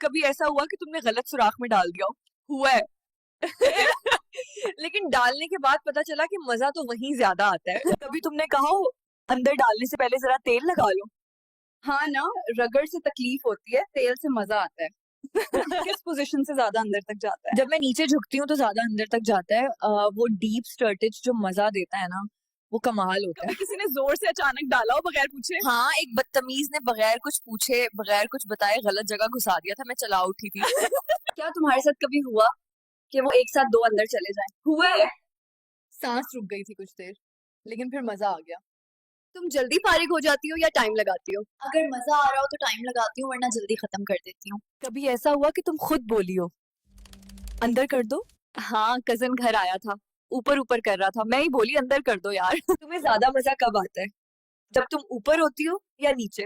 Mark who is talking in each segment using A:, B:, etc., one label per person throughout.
A: कभी ऐसा हुआ कि तुमने गलत सुराख में डाल दिया हो? हुआ है। लेकिन डालने के बाद पता चला कि मजा तो वहीं ज्यादा आता है। कभी तुमने कहा हो अंदर डालने से पहले जरा तेल लगा लो?
B: हाँ ना, रगड़ से तकलीफ होती है, तेल से मजा आता है। किस पोजीशन से ज्यादा अंदर तक जाता है?
A: जब मैं नीचे झुकती हूँ तो ज्यादा अंदर तक जाता है। वो डीप स्टर्टेज जो मजा देता है ना, वो कमाल होता है।
B: किसी ने जोर से अचानक डाला हो बगैर पूछे?
A: हाँ, एक बदतमीज ने बगैर कुछ पूछे, बगैर कुछ बताए गलत जगह घुसा दिया था। मैं चला उठी थी।
B: क्या तुम्हारे साथ कभी हुआ कि वो एक साथ दो अंदर चले जाएं?
A: हुआ है।
B: सांस रुक गई थी कुछ देर, लेकिन फिर मजा आ गया। तुम जल्दी फारिग हो जाती हो या टाइम लगाती हो?
C: अगर मजा आ रहा हो तो टाइम लगाती हूँ, वरना जल्दी खत्म कर देती हूँ।
A: कभी ऐसा हुआ कि तुम खुद बोली हो अंदर कर दो?
B: हाँ, कजन घर आया था, ऊपर ऊपर कर रहा था, मैं ही बोली अंदर कर दो यार।
A: तुम्हें ज्यादा मजा कब आता है, जब तुम ऊपर होती हो या नीचे?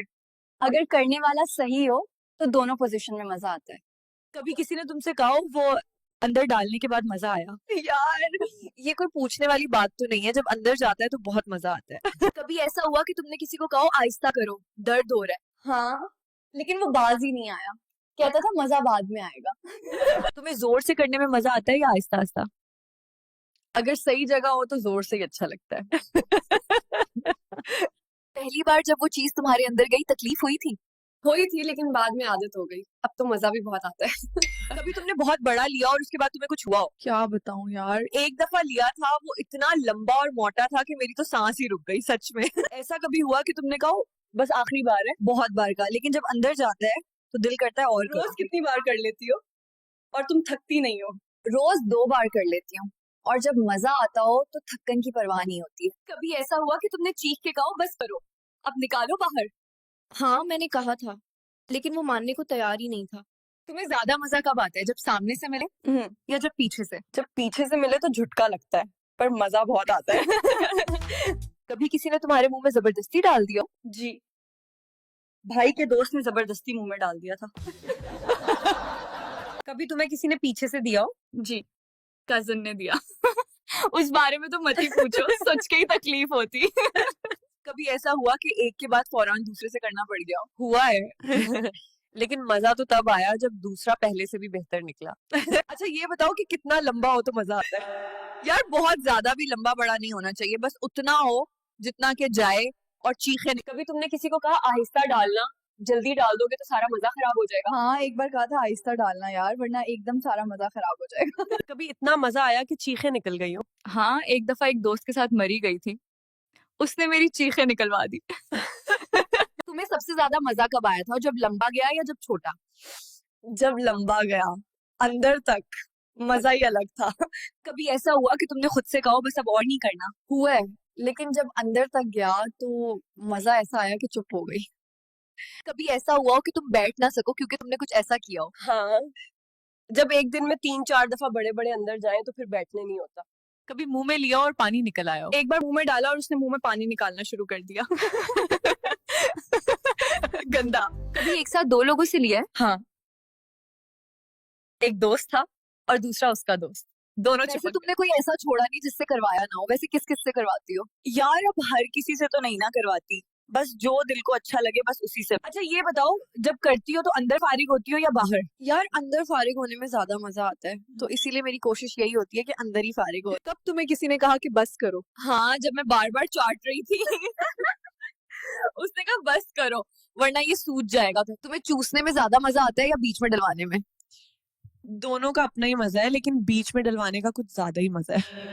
B: अगर करने वाला सही हो तो दोनों पोजीशन में मजा आता है।
A: कभी किसी ने तुमसे कहा हो वो अंदर डालने के बाद मजा आया? यार, ये कोई पूछने वाली बात तो नहीं है। जब अंदर जाता है तो बहुत मजा आता है।
B: कभी ऐसा हुआ कि तुमने किसी को कहा हो आहिस्ता करो, दर्द हो रहा है? हाँ, लेकिन वो बाज ही नहीं आया, कहता था मजा बाद में आएगा।
A: तुम्हें जोर से करने में मजा आता है या आहिस्ता आहिस्ता?
B: अगर सही जगह हो तो जोर से ही अच्छा लगता है।
A: पहली बार जब वो चीज तुम्हारे अंदर गई तकलीफ हुई थी?
B: हुई थी, लेकिन बाद में आदत हो गई, अब तो मजा भी बहुत आता है।
A: कभी तुमने बहुत बड़ा लिया और उसके बाद तुम्हें कुछ हुआ हो?
B: क्या बताऊं यार।
A: एक दफा लिया था, वो इतना लंबा और मोटा था कि मेरी तो सांस ही रुक गई सच में। ऐसा कभी हुआ कि तुमने कहा बस आखिरी बार है? बहुत बार का, लेकिन जब अंदर जाता है तो दिल करता है और
B: रोज
A: करो।
B: कितनी बार कर लेती हो और तुम थकती नहीं हो? रोज 2 बार कर लेती हूँ, और जब मजा आता हो तो थकन की परवाह नहीं होती है। कभी ऐसा हुआ कि तुमने चीख के कहा बस करो, अब निकालो बाहर?
C: हाँ, मैंने कहा था, लेकिन वो मानने को तैयार ही नहीं था।
A: तुम्हें ज्यादा मजा कब आता है, जब सामने से मिले या जब पीछे से?
B: जब पीछे से मिले तो झटका लगता है, पर मजा बहुत आता है।
A: कभी किसी ने तुम्हारे मुंह में जबरदस्ती डाल दिया?
B: जी, भाई के दोस्त ने जबरदस्ती मुंह में डाल दिया था।
A: कभी तुम्हें किसी ने पीछे से दिया हो?
B: जी, कजन ने दिया। उस बारे में तो मत ही पूछो, सोच के ही तकलीफ होती।
A: कभी ऐसा हुआ कि एक के बाद फौरन दूसरे से करना पड़ गया? हुआ है। लेकिन मजा तो तब आया जब दूसरा पहले से भी बेहतर निकला। अच्छा ये बताओ कि कितना लंबा हो तो मजा आता है? यार बहुत ज्यादा भी लंबा बड़ा नहीं होना चाहिए, बस उतना हो जितना के जाए और चीखे निकले।
B: कभी तुमने किसी को कहा आहिस्ता डालना, जल्दी डाल दोगे तो सारा मजा खराब हो जाएगा? हाँ, एक बार कहा था आहिस्ता डालना यार, वरना एकदम सारा मजा खराब हो जाएगा।
A: कभी इतना मजा आया कि चीखे निकल गई हो?
B: हाँ, एक दफा एक दोस्त के साथ मरी गई थी, उसने मेरी चीखें निकलवा दी। तुम्हें सबसे ज्यादा मजा कब आया था, जब लंबा गया या जब छोटा?
A: जब लंबा गया, अंदर तक मजा ही अलग था।
B: कभी ऐसा हुआ कि तुमने खुद से कहो बस अब और नहीं करना? हुआ है, लेकिन जब अंदर तक गया तो मजा ऐसा आया कि चुप हो गई।
A: कभी ऐसा हुआ हो कि तुम बैठ ना सको क्योंकि तुमने कुछ ऐसा किया हो?
B: हाँ, जब एक दिन में 3-4 दफा बड़े बड़े अंदर जाएं तो फिर बैठने नहीं होता।
A: कभी मुंह में लिया और पानी निकल आया हो?
B: एक बार मुंह में डाला और उसने मुंह में पानी निकालना शुरू कर दिया। गंदा। कभी एक साथ 2 लोगों से लिया है?
A: हाँ, एक दोस्त था और दूसरा उसका दोस्त, दोनों
B: वैसे
A: चिपक
B: तुमने कोई ऐसा छोड़ा नहीं जिससे करवाया ना हो, वैसे किस किस से करवाती हो?
A: गए। यार अब हर किसी से तो नहीं ना करवाती, बस जो दिल को अच्छा लगे बस उसी से। अच्छा ये बताओ, जब करती हो तो अंदर फारिग होती हो या बाहर?
B: यार अंदर फारिग होने में ज्यादा मजा आता है, तो इसीलिए मेरी कोशिश यही होती है कि अंदर ही फारिग हो। तब तुम्हें किसी ने कहा कि बस करो?
A: हाँ, जब मैं बार बार चाट रही थी। उसने कहा बस करो वरना ये सूज जाएगा। तो
B: तुम्हें चूसने में ज्यादा मजा आता है या बीच में डलवाने में?
A: दोनों का अपना ही मजा है, लेकिन बीच में डलवाने का कुछ ज्यादा ही मजा है।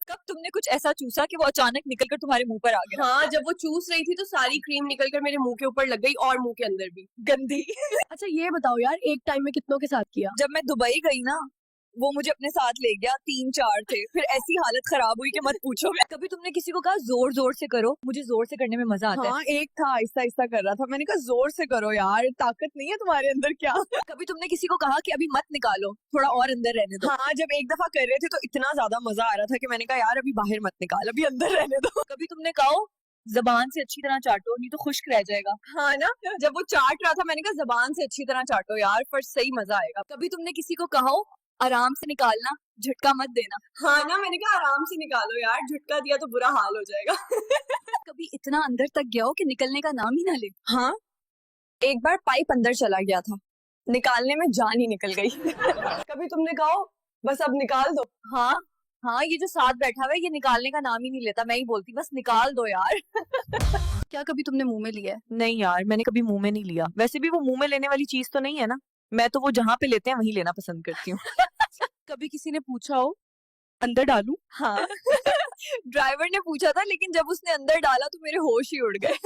A: कब तुमने कुछ ऐसा चूसा कि वो अचानक निकलकर तुम्हारे मुंह पर आ गया?
B: हाँ, जब वो चूस रही थी तो सारी क्रीम निकलकर मेरे मुंह के ऊपर लग गई और मुंह के अंदर भी।
A: गंदी।
B: अच्छा ये बताओ यार, एक टाइम में कितनों के साथ किया?
A: जब मैं दुबई गई ना, वो मुझे अपने साथ ले गया, 3-4 थे, फिर ऐसी हालत खराब हुई कि मत पूछो। कभी तुमने किसी को कहा जोर जोर से करो, मुझे जोर से करने में मजा आता है?
B: हाँ, एक था आहिस्ता आहिस्ता कर रहा था, मैंने कहा जोर से करो यार, ताकत नहीं है तुम्हारे अंदर क्या?
A: कभी तुमने किसी को कहा कि अभी मत निकालो, थोड़ा और अंदर रहने दो?
B: हाँ, जब एक दफा कर रहे थे तो इतना ज्यादा मजा आ रहा था कि मैंने कहा यार अभी बाहर मत निकाल, अभी अंदर रहने दो।
A: कभी तुमने कहा जबान से अच्छी तरह चाटो नहीं तो खुश्क रह जाएगा?
B: हाँ ना, जब वो चाट रहा था मैंने कहा जबान से अच्छी तरह चाटो यार, पर सही मजा आएगा।
A: कभी तुमने किसी को कहा आराम से निकालना, झटका मत देना?
B: हाँ ना, मैंने कहा आराम से निकालो यार, झटका दिया तो बुरा हाल हो जाएगा।
A: कभी इतना अंदर तक गया हो कि निकलने का नाम ही ना ले?
B: हाँ, एक बार पाइप अंदर चला गया था, निकालने में जान ही निकल गई।
A: कभी तुमने कहा हो, बस अब निकाल दो?
B: हाँ हाँ, ये जो साथ बैठा हुआ है ये निकालने का नाम ही नहीं लेता, मैं ही बोलती बस निकाल दो यार। क्या कभी तुमने मुंह में लिया है?
A: नहीं यार, मैंने कभी मुंह में नहीं लिया। वैसे भी वो मुंह में लेने वाली चीज तो नहीं है ना, मैं तो वो जहाँ पे लेते हैं वहीं लेना पसंद करती हूँ। कभी किसी ने पूछा हो अंदर डालूं?
B: हाँ। ड्राइवर ने पूछा था, लेकिन जब उसने अंदर डाला तो मेरे होश ही उड़ गए।